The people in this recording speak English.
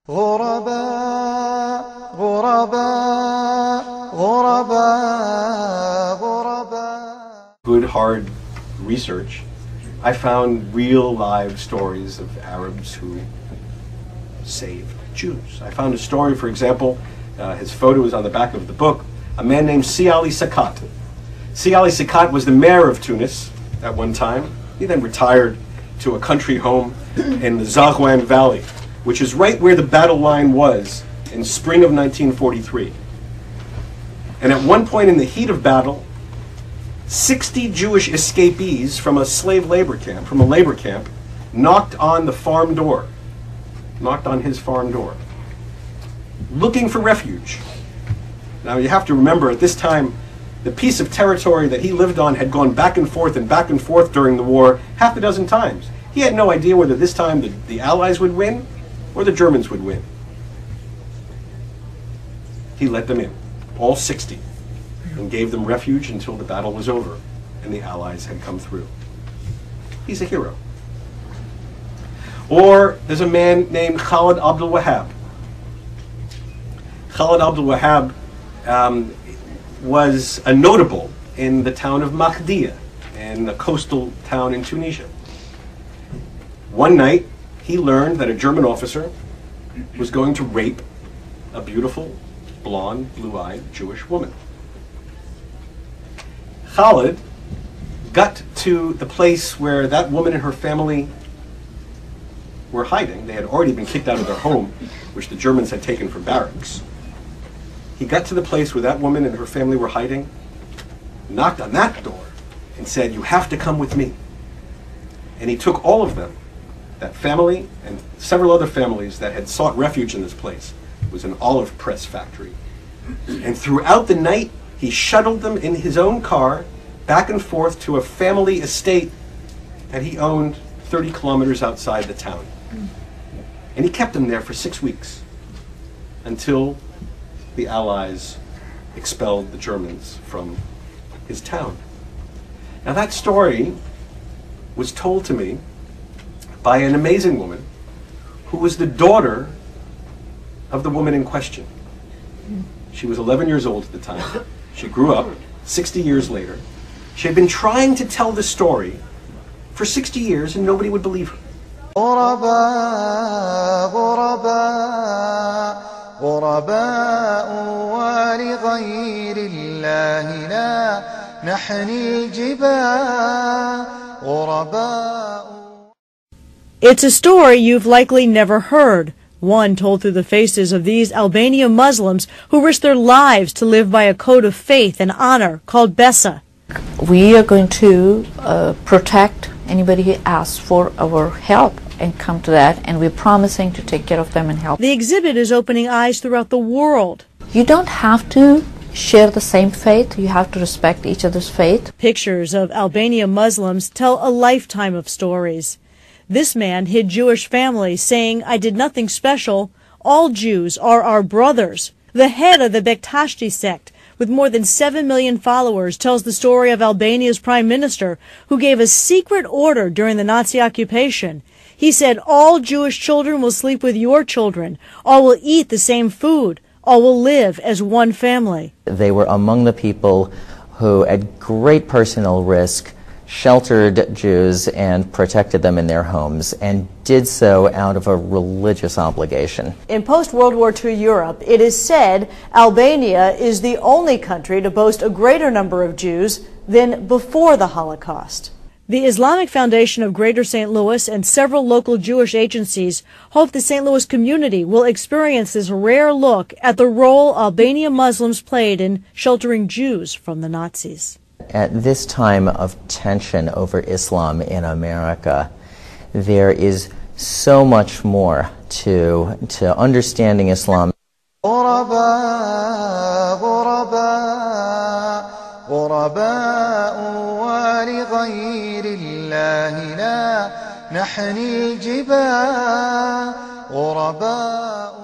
غرباء غرباء غرباء غرباء. Good hard research, I found real live stories of Arabs who saved Jews. I found a story, for example, his photo is on the back of the book, a man named Si Ali Sakat. Si Ali Sakat was the mayor of Tunis at one time. He then retired to a country home in the Zaghouan Valley, which is right where the battle line was in spring of 1943. And at one point in the heat of battle, 60 Jewish escapees from a slave labor camp, knocked on the farm door, knocked on his farm door, looking for refuge. Now you have to remember, at this time, the piece of territory that he lived on had gone back and forth during the war half a dozen times. He had no idea whether this time the Allies would win or the Germans would win. He let them in, all 60, and gave them refuge until the battle was over and the Allies had come through. He's a hero. Or there's a man named Khalid Abdul Wahab. Khalid Abdul Wahab was a notable in the town of Mahdia, in a coastal town in Tunisia. One night, he learned that a German officer was going to rape a beautiful, blonde, blue-eyed Jewish woman. Khalid got to the place where that woman and her family were hiding. They had already been kicked out of their home, which the Germans had taken for barracks. He got to the place where that woman and her family were hiding, knocked on that door, and said, "You have to come with me." And he took all of them, that family and several other families that had sought refuge in this place. It was an olive press factory. And throughout the night, he shuttled them in his own car back and forth to a family estate that he owned 30 kilometers outside the town. And he kept them there for 6 weeks until the Allies expelled the Germans from his town. Now that story was told to me by an amazing woman who was the daughter of the woman in question. She was 11 years old at the time. She grew up 60 years later. She had been trying to tell the story for 60 years and nobody would believe her. غرباء غرباء غرباء ولغير الله لا نحني الجبال غرباء. It's a story you've likely never heard, one told through the faces of these Albanian Muslims who risk their lives to live by a code of faith and honor called Besa. We are going to protect anybody who asks for our help and come to that, and we're promising to take care of them and help. The exhibit is opening eyes throughout the world. You don't have to share the same faith, you have to respect each other's faith. Pictures of Albanian Muslims tell a lifetime of stories. This man hid Jewish families, saying, "I did nothing special. All Jews are our brothers." The head of the Bektashti sect, with more than 7 million followers, tells the story of Albania's prime minister, who gave a secret order during the Nazi occupation. He said, "All Jewish children will sleep with your children. All will eat the same food. All will live as one family." They were among the people who, at great personal risk, sheltered Jews and protected them in their homes, and did so out of a religious obligation. In post-World War II Europe, it is said Albania is the only country to boast a greater number of Jews than before the Holocaust. The Islamic Foundation of Greater St. Louis and several local Jewish agencies hope the St. Louis community will experience this rare look at the role Albanian Muslims played in sheltering Jews from the Nazis. At this time of tension over Islam in America, there is so much more to understanding Islam. غرباء غرباء غرباء ولغير الله لا نحني الجبال غرباء.